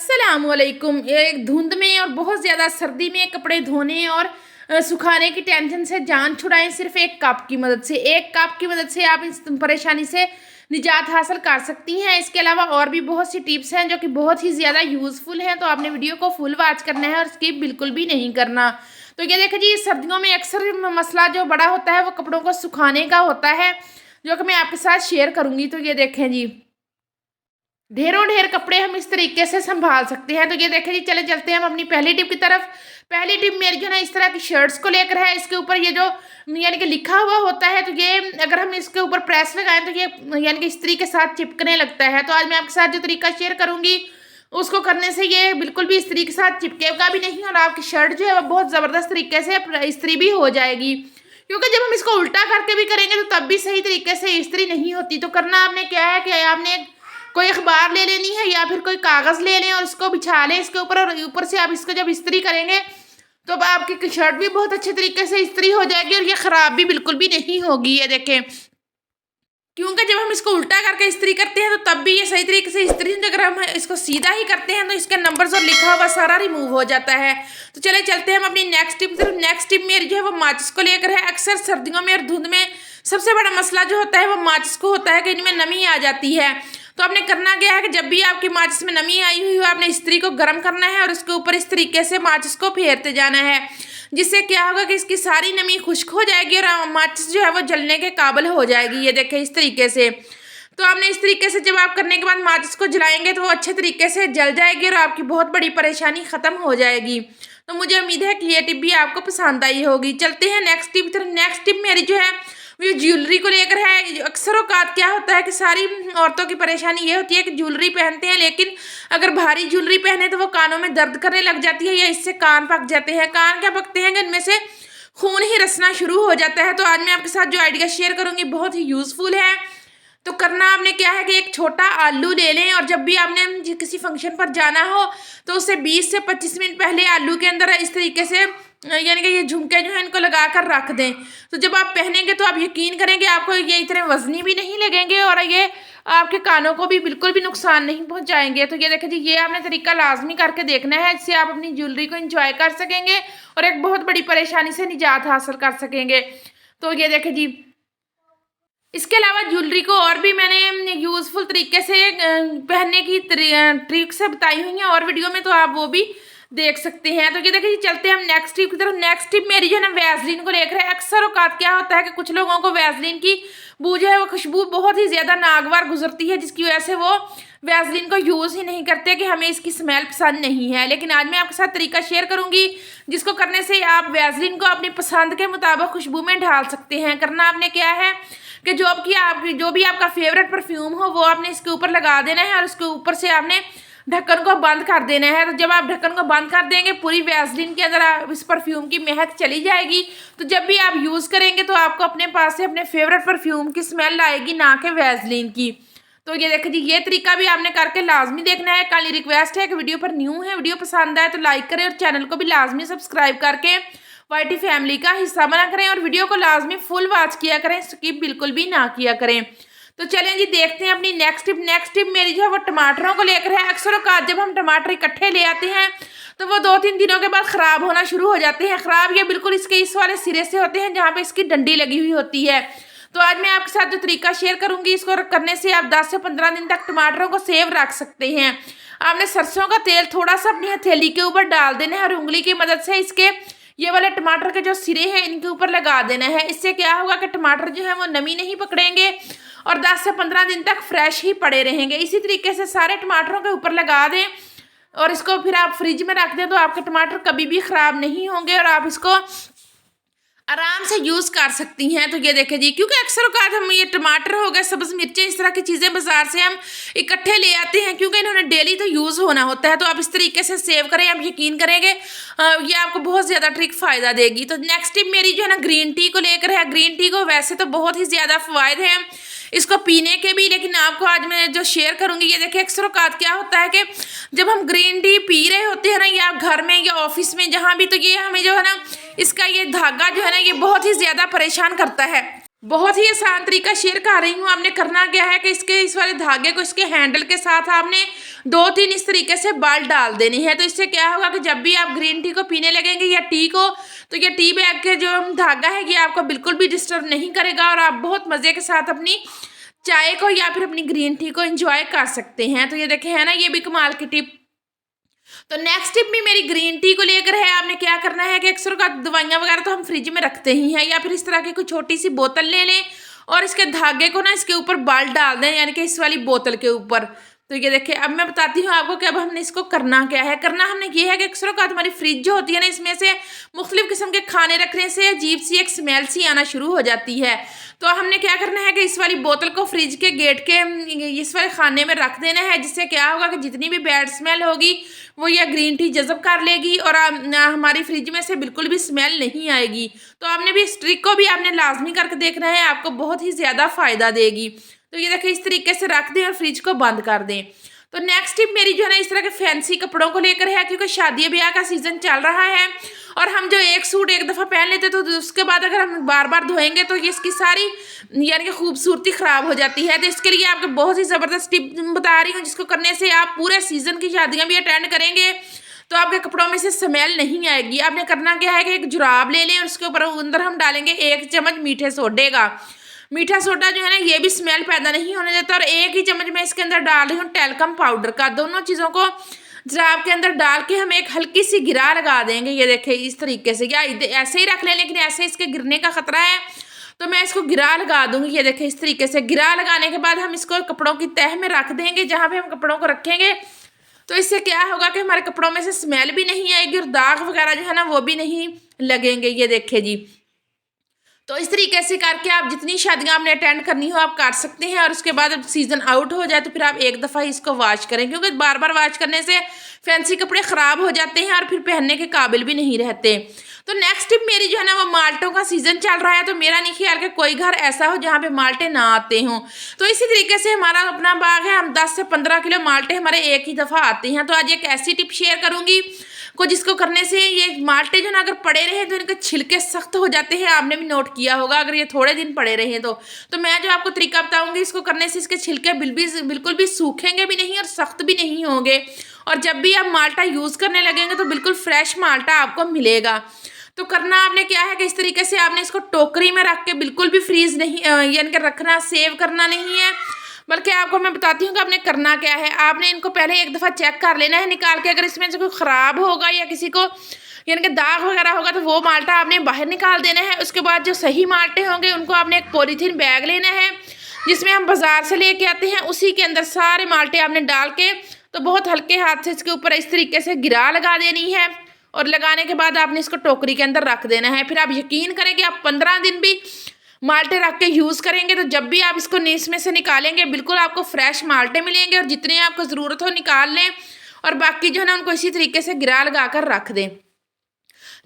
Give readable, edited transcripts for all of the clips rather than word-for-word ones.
अस्सलामुअलैकुम। एक धुंध में और बहुत ज़्यादा सर्दी में कपड़े धोने और सुखाने की टेंशन से जान छुड़ाएं सिर्फ एक कप की मदद से। एक कप की मदद से आप इस परेशानी से निजात हासिल कर सकती हैं। इसके अलावा और भी बहुत सी टिप्स हैं जो कि बहुत ही ज़्यादा यूज़फुल हैं, तो आपने वीडियो को फुल वॉच करना है और स्किप बिल्कुल भी नहीं करना। तो ये देखिए जी, सर्दियों में अक्सर मसला जो बड़ा होता है वो कपड़ों को सुखाने का होता है, जो कि मैं आपके साथ शेयर करूँगी। तो ये देखें जी, ढेरों ढेर कपड़े हम इस तरीके से संभाल सकते हैं। तो ये देखें जी, चले चलते हैं हम अपनी पहली टिप की तरफ। पहली टिप मेरी जो है इस तरह की शर्ट्स को लेकर है। इसके ऊपर ये जो यानी कि लिखा हुआ होता है, तो ये अगर हम इसके ऊपर प्रेस लगाएं तो ये यानी कि इस्त्री के साथ चिपकने लगता है। तो आज मैं आपके साथ जो तरीका शेयर करूंगी उसको करने से ये बिल्कुल भी इस्त्री के साथ चिपकेगा भी नहीं और आपकी शर्ट जो है वो बहुत ज़बरदस्त तरीके से इस्त्री भी हो जाएगी। क्योंकि जब हम इसको उल्टा करके भी करेंगे तो तब भी सही तरीके से इस्त्री नहीं होती। तो करना आपने क्या है कि आपने कोई अखबार ले लेनी है या फिर कोई कागज़ ले लें और इसको बिछा लें इसके ऊपर, और ऊपर से आप इसको जब इस्त्री करेंगे तो अब आपकी शर्ट भी बहुत अच्छे तरीके से इस्त्री हो जाएगी और ये ख़राब भी बिल्कुल भी नहीं होगी। ये देखें, क्योंकि जब हम इसको उल्टा करके इस्त्री करते हैं तो तब भी ये सही तरीके से इस्त्री, अगर हम इसको सीधा ही करते हैं तो इसके नंबर्स और लिखा हुआ सारा रिमूव हो जाता है। तो चले चलते हैं हम अपनी नेक्स्ट टिप तरफ। नेक्स्ट टिप मेरी जो है वो माचिस को लेकर है। अक्सर सर्दियों में और धुंध में सबसे बड़ा मसला जो होता है वो माचिस को होता है कि इनमें नमी आ जाती है। तो आपने करना क्या है कि जब भी आपकी माचिस में नमी आई हुई हो, आपने इस्त्री को गर्म करना है और उसके ऊपर इस तरीके से माचिस को फेरते जाना है, जिससे क्या होगा कि इसकी सारी नमी खुश्क हो जाएगी और माचिस जो है वो जलने के काबिल हो जाएगी। ये देखें इस तरीके से। तो आपने इस तरीके से जब आप करने के बाद माचिस को जलाएंगे तो वो अच्छे तरीके से जल जाएगी और आपकी बहुत बड़ी परेशानी ख़त्म हो जाएगी। तो मुझे उम्मीद है कि ये टिप भी आपको पसंद आई होगी। चलते हैं नेक्स्ट टिप तरफ। नेक्स्ट टिप मेरी जो है वो ज्वेलरी को लेकर है। अक्सर औकात क्या होता है कि सारी औरतों की परेशानी ये होती है कि ज्वेलरी पहनते हैं, लेकिन अगर भारी ज्वेलरी पहने तो वो कानों में दर्द करने लग जाती है या इससे कान पक जाते हैं। कान क्या पकते हैं कि इनमें से खून ही रसना शुरू हो जाता है। तो आज मैं आपके साथ जो आइडिया शेयर करूँगी बहुत ही यूज़फुल है। तो करना आपने क्या है कि एक छोटा आलू ले लें और जब भी आपने किसी फंक्शन पर जाना हो तो उससे 20 से 25 मिनट पहले आलू के अंदर इस तरीके से यानी कि ये झुमके जो है इनको लगा कर रख दें। तो जब आप पहनेंगे तो आप यकीन करेंगे आपको ये इतने वजनी भी नहीं लगेंगे और ये आपके कानों को भी बिल्कुल भी नुकसान नहीं पहुंचाएंगे। तो ये देखिए जी, ये आपने तरीका लाजमी करके देखना है, इससे आप अपनी ज्वेलरी को एंजॉय कर सकेंगे और एक बहुत बड़ी परेशानी से निजात हासिल कर सकेंगे। तो ये देखें जी, इसके अलावा ज्वेलरी को और भी मैंने यूज़फुल तरीके से पहनने की ट्रिक्स बताई हुई हैं और वीडियो में, तो आप वो भी देख सकते हैं। तो ये देखिए, चलते हैं हम नेक्स्ट टिप की तरफ। नेक्स्ट टिप मेरी जो है ना वैसलीन को लेकर है। अक्सर औकात क्या होता है कि कुछ लोगों को वैसलीन की बू जो है वो खुशबू बहुत ही ज़्यादा नागवार गुजरती है, जिसकी वजह से वो वैसलीन को यूज़ ही नहीं करते कि हमें इसकी स्मेल पसंद नहीं है। लेकिन आज मैं आपके साथ तरीका शेयर करूंगी जिसको करने से आप वैसलीन को अपनी पसंद के मुताबिक खुशबू में ढाल सकते हैं। करना आपने क्या है कि जो भी आपका फेवरेट परफ्यूम हो वो आपने इसके ऊपर लगा देना है और उसके ऊपर से आपने ढक्कन को बंद कर देना है। तो जब आप ढक्कन को बंद कर देंगे पूरी वैसलीन के अंदर इस परफ्यूम की महक चली जाएगी। तो जब भी आप यूज़ करेंगे तो आपको अपने पास से अपने फेवरेट परफ्यूम की स्मेल आएगी, ना कि वैसलीन की। तो ये देखिए जी, ये तरीका भी आपने करके लाजमी देखना है। काली रिक्वेस्ट है कि वीडियो पर न्यू है, वीडियो पसंद आए तो लाइक करें और चैनल को भी लाजमी सब्सक्राइब करके वाईटी फैमिली का हिस्सा बना करें और वीडियो को लाजमी फुल वॉच किया करें, स्किप बिल्कुल भी ना किया करें। तो चलें जी, देखते हैं अपनी नेक्स्ट टिप। नेक्स्ट टिप मेरी जो है वो टमाटरों को लेकर है। अक्सर औकात जब हम टमाटर इकट्ठे ले आते हैं तो वो 2-3 दिनों के बाद ख़राब होना शुरू हो जाते हैं। ख़राब ये बिल्कुल इसके इस वाले सिरे से होते हैं जहाँ पे इसकी डंडी लगी हुई होती है। तो आज मैं आपके साथ जो तरीका शेयर करूँगी इसको करने से आप 10 से 15 दिन तक टमाटरों को सेव रख सकते हैं। आपने सरसों का तेल थोड़ा सा अपनी हथेली के ऊपर डाल देना है और उंगली की मदद से इसके ये वाले टमाटर के जो सिरे हैं इनके ऊपर लगा देना है। इससे क्या होगा कि टमाटर जो है वो नमी नहीं पकड़ेंगे और 10 से 15 दिन तक फ्रेश ही पड़े रहेंगे। इसी तरीके से सारे टमाटरों के ऊपर लगा दें और इसको फिर आप फ्रिज में रख दें तो आपके टमाटर कभी भी ख़राब नहीं होंगे और आप इसको आराम से यूज़ कर सकती हैं। तो ये देखें जी, क्योंकि अक्सर औकात हम ये टमाटर हो गए, सब्ज़ मिर्चें, इस तरह की चीज़ें बाज़ार से हम इकट्ठे ले आते हैं क्योंकि इन्होंने डेली तो यूज़ होना होता है। तो आप इस तरीके से सेव करें, आप यकीन करेंगे ये आपको बहुत ज़्यादा ट्रिक फ़ायदा देगी। तो नेक्स्ट टिप मेरी जो है ना ग्रीन टी को लेकर है। ग्रीन टी को वैसे तो बहुत ही ज़्यादा फ़ायदे हैं इसको पीने के भी, लेकिन आपको आज मैं जो शेयर करूंगी ये देखिए, अक्सर औकात क्या होता है कि जब हम ग्रीन टी पी रहे होते हैं ना, या घर में या ऑफिस में जहाँ भी, तो ये हमें जो है ना इसका ये धागा जो है ना ये बहुत ही ज़्यादा परेशान करता है। बहुत ही आसान तरीका शेयर कर रही हूँ। आपने करना क्या है कि इसके इस वाले धागे को इसके हैंडल के साथ आपने 2-3 इस तरीके से बल डाल देनी है। तो इससे क्या होगा कि जब भी आप ग्रीन टी को पीने लगेंगे या टी को, तो ये टी बैग के जो धागा है ये आपको बिल्कुल भी डिस्टर्ब नहीं करेगा और आप बहुत मज़े के साथ अपनी चाय को या फिर अपनी ग्रीन टी को एंजॉय कर सकते हैं। तो ये देखें है ना, ये भी कमाल की टिप। तो नेक्स्ट टिप भी मेरी ग्रीन टी को लेकर है। आपने क्या करना है कि अक्सर का दवाइयाँ वगैरह तो हम फ्रिज में रखते ही हैं, या फिर इस तरह की कोई छोटी सी बोतल ले लें और इसके धागे को ना इसके ऊपर बल डाल दें, यानी कि इस वाली बोतल के ऊपर। तो ये देखिए, अब मैं बताती हूँ आपको कि अब हमने इसको करना क्या है। करना हमने ये है कि अक्सर का हमारी फ्रिज जो होती है ना, इसमें से मुख्तलिफ किस्म के खाने रखने से अजीब सी एक स्मेल सी आना शुरू हो जाती है। तो हमने क्या करना है कि इस वाली बोतल को फ्रिज के गेट के इस वाले खाने में रख देना है, जिससे क्या होगा कि जितनी भी बैड स्मेल होगी वो यह ग्रीन टी जज़ब कर लेगी और हमारी फ्रिज में से बिल्कुल भी स्मेल नहीं आएगी। तो आपने भी इस ट्रिक को भी आपने लाजमी करके देखना है, आपको बहुत ही ज़्यादा फ़ायदा देगी। तो ये देखिए, इस तरीके से रख दें और फ्रिज को बंद कर दें। तो नेक्स्ट टिप मेरी जो है ना, इस तरह के फैंसी कपड़ों को लेकर है, क्योंकि शादी ब्याह का सीज़न चल रहा है और हम जो एक सूट एक दफ़ा पहन लेते तो उसके बाद अगर हम बार बार धोएंगे तो ये इसकी सारी यानी कि खूबसूरती ख़राब हो जाती है। तो इसके लिए आपको बहुत ही ज़बरदस्त टिप बता रही हूँ, जिसको करने से आप पूरे सीज़न की शादियाँ भी अटेंड करेंगे तो आपके कपड़ों में से स्मेल नहीं आएगी। आपने करना क्या है कि एक जुराब ले लें और उसके ऊपर अंदर हम डालेंगे 1 चम्मच मीठे सोडे का। मीठा सोडा जो है ना, ये भी स्मेल पैदा नहीं होने देता। और 1 ही चम्मच मैं इसके अंदर डाल रही हूँ टैल्कम पाउडर का। दोनों चीज़ों को जुराब के अंदर डाल के हम एक हल्की सी गिरा लगा देंगे। ये देखिए इस तरीके से, या ऐसे ही रख लें, लेकिन ऐसे इसके गिरने का खतरा है तो मैं इसको गिरा लगा दूंगी। ये देखिए इस तरीके से गिरा लगाने के बाद हम इसको कपड़ों की तह में रख देंगे, जहाँ पे हम कपड़ों को रखेंगे। तो इससे क्या होगा कि हमारे कपड़ों में से स्मेल भी नहीं आएगी और दाग वगैरह जो है ना वो भी नहीं लगेंगे। ये देखिए जी, तो इस तरीके से करके आप जितनी शादियां आपने अटेंड करनी हो आप कर सकते हैं। और उसके बाद अब सीज़न आउट हो जाए तो फिर आप एक दफ़ा ही इसको वॉश करें, क्योंकि बार बार वॉश करने से फैंसी कपड़े ख़राब हो जाते हैं और फिर पहनने के काबिल भी नहीं रहते। तो नेक्स्ट टिप मेरी जो है ना, वो माल्टों का सीज़न चल रहा है। तो मेरा नहीं ख्याल कि कोई घर ऐसा हो जहाँ पे माल्टे ना आते हों। तो इसी तरीके से हमारा अपना बाग है, हम 10 से 15 किलो माल्टे हमारे एक ही दफ़ा आते हैं। तो आज एक ऐसी टिप शेयर करूँगी को जिसको करने से ये माल्टे जो ना अगर पड़े रहे तो इनके छिलके सख्त हो जाते हैं। आपने भी नोट किया होगा अगर ये थोड़े दिन पड़े रहे तो मैं जो आपको तरीका बताऊंगी इसको करने से इसके छिलके बिल्कुल भी सूखेंगे भी नहीं और सख्त भी नहीं होंगे। और जब भी आप माल्टा यूज़ करने लगेंगे तो बिल्कुल फ्रेश माल्टा आपको मिलेगा। तो करना आपने क्या है कि इस तरीके से आपने इसको टोकरी में रख के बिल्कुल भी फ्रीज नहीं यानी कि रखना, सेव करना नहीं है, बल्कि आपको मैं बताती हूँ कि आपने करना क्या है। आपने इनको पहले एक दफ़ा चेक कर लेना है निकाल के, अगर इसमें से कोई ख़राब होगा या किसी को यानी कि दाग वगैरह होगा तो वो माल्टा आपने बाहर निकाल देना है। उसके बाद जो सही माल्टे होंगे उनको आपने एक पॉलीथीन बैग लेना है जिसमें हम बाज़ार से लेके आते हैं, उसी के अंदर सारे माल्टे आपने डाल के तो बहुत हल्के हाथ से इसके ऊपर इस तरीके से गिरा लगा देनी है। और लगाने के बाद आपने इसको टोकरी के अंदर रख देना है। फिर आप यकीन करें कि आप 15 दिन भी माल्टे रख के यूज़ करेंगे तो जब भी आप इसको इसमें से निकालेंगे बिल्कुल आपको फ्रेश माल्टे मिलेंगे। और जितने आपको ज़रूरत हो निकाल लें और बाकी जो है ना उनको इसी तरीके से गिरा लगा कर रख दें।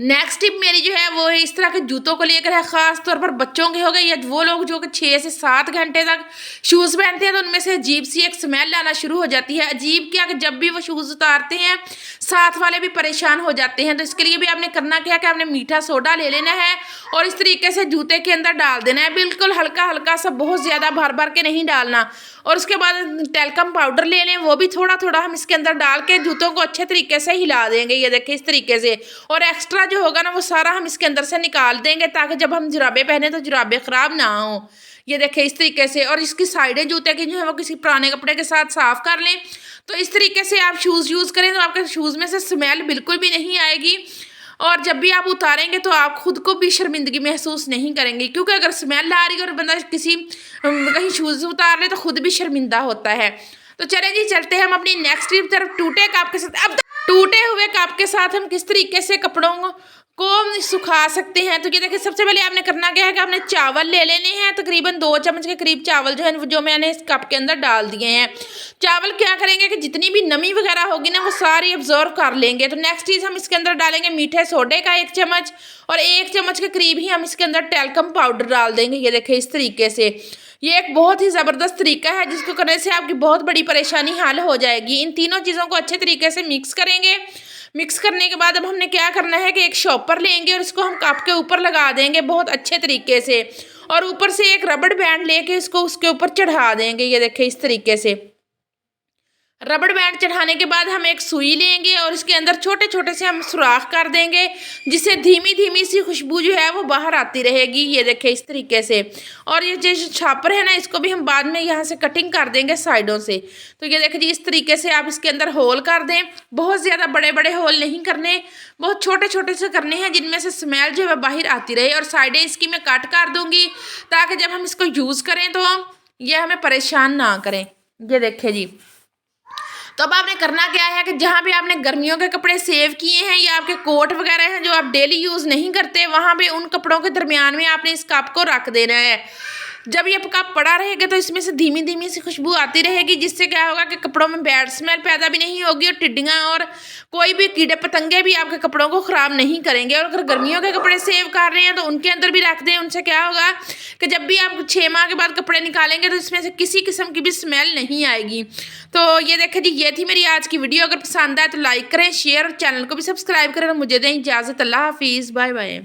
नेक्स्ट टिप मेरी जो है वो इस तरह के जूतों को लेकर है, ख़ास तौर पर बच्चों के हो गए या वो लोग जो कि 6 से 7 घंटे तक शूज़ पहनते हैं तो उनमें से अजीब सी एक स्मेल आना शुरू हो जाती है। अजीब क्या कि जब भी वो शूज़ उतारते हैं साथ वाले भी परेशान हो जाते हैं। तो इसके लिए भी आपने करना क्या है कि आपने मीठा सोडा ले लेना है और इस तरीके से जूते के अंदर डाल देना है, बिल्कुल हल्का हल्का सा, बहुत ज़्यादा भर भर के नहीं डालना। और उसके बाद टैल्कम पाउडर ले लें, वो भी थोड़ा थोड़ा हम इसके अंदर डाल के जूतों को अच्छे तरीके से हिला देंगे। ये देखिए इस तरीके से, और एक्स्ट्रा जो होगा ना वो सारा हम इसके अंदर से निकाल देंगे ताकि जब हम जुराबे पहने तो जुराबे ख़राब ना हो। ये देखिए इस तरीके से, और इसकी साइडें जूते की जो है वो किसी पुराने कपड़े के साथ साफ़ कर लें। तो इस तरीके से आप शूज़ यूज़ करें तो आपके शूज़ में से स्मेल बिल्कुल भी नहीं आएगी और जब भी आप उतारेंगे तो आप खुद को भी शर्मिंदगी महसूस नहीं करेंगे, क्योंकि अगर स्मेल आ रही है और बंदा किसी कहीं शूज़ उतार ले तो खुद भी शर्मिंदा होता है। तो चले जी चलते हैं हम अपनी नेक्स्ट ट्रिप तरफ, टूटे कप के साथ। अब टूटे हुए कप के साथ हम किस तरीके से कपड़ों को सुखा सकते हैं। तो ये देखिए सबसे पहले आपने करना क्या है कि आपने चावल ले लेने हैं, तकरीबन 2 चम्मच के करीब चावल जो है जो मैंने इस कप के अंदर डाल दिए हैं। चावल क्या करेंगे कि जितनी भी नमी वगैरह होगी ना वो सारी अब्जॉर्व कर लेंगे। तो नेक्स्ट चीज़ हम इसके अंदर डालेंगे मीठे सोडे का 1 चम्मच और 1 चम्मच के करीब ही हम इसके अंदर टैल्कम पाउडर डाल देंगे। ये देखिए इस तरीके से, ये एक बहुत ही ज़बरदस्त तरीका है जिसको करने से आपकी बहुत बड़ी परेशानी हल हो जाएगी। इन तीनों चीज़ों को अच्छे तरीके से मिक्स करेंगे। मिक्स करने के बाद अब हमने क्या करना है कि एक शॉपर लेंगे और इसको हम कप के ऊपर लगा देंगे बहुत अच्छे तरीके से। और ऊपर से एक रबड़ बैंड लेके इसको उसके ऊपर चढ़ा देंगे। ये देखें इस तरीके से रबड़ बैंड चढ़ाने के बाद हम एक सुई लेंगे और इसके अंदर छोटे छोटे से हम सुराख कर देंगे, जिससे धीमी धीमी सी खुशबू जो है वो बाहर आती रहेगी। ये देखें इस तरीके से। और ये जो छापर है ना, इसको भी हम बाद में यहाँ से कटिंग कर देंगे साइडों से। तो ये देखें जी, इस तरीके से आप इसके अंदर होल कर दें। बहुत ज़्यादा बड़े बड़े होल नहीं करने, बहुत छोटे छोटे से करने हैं, जिनमें से स्मेल जो है बाहर आती रहे। और साइडें इसकी मैं कट कर दूँगी ताकि जब हम इसको यूज़ करें तो ये हमें परेशान ना करें। ये देखें जी। तो अब आपने करना क्या है कि जहाँ भी आपने गर्मियों के कपड़े सेव किए हैं या आपके कोट वगैरह हैं जो आप डेली यूज़ नहीं करते, वहाँ पे उन कपड़ों के दरमियान में आपने इस कप को रख देना है। जब ये कप पड़ा रहेगा तो इसमें से धीमी धीमी सी खुशबू आती रहेगी, जिससे क्या होगा कि कपड़ों में बैड स्मेल पैदा भी नहीं होगी और टिड्डियाँ और कोई भी कीड़े पतंगे भी आपके कपड़ों को ख़राब नहीं करेंगे। और अगर गर्मियों के कपड़े सेव कर रहे हैं तो उनके अंदर भी रख दें। उनसे क्या होगा कि जब भी आप 6 माह के बाद कपड़े निकालेंगे तो इसमें से किसी किस्म की भी स्मेल नहीं आएगी। तो ये देखें जी, ये थी मेरी आज की वीडियो। अगर पसंद आए तो लाइक करें, शेयर और चैनल को भी सब्सक्राइब करें। और मुझे दें इजाज़त। अल्लाह हाफिज़, बाय बाय।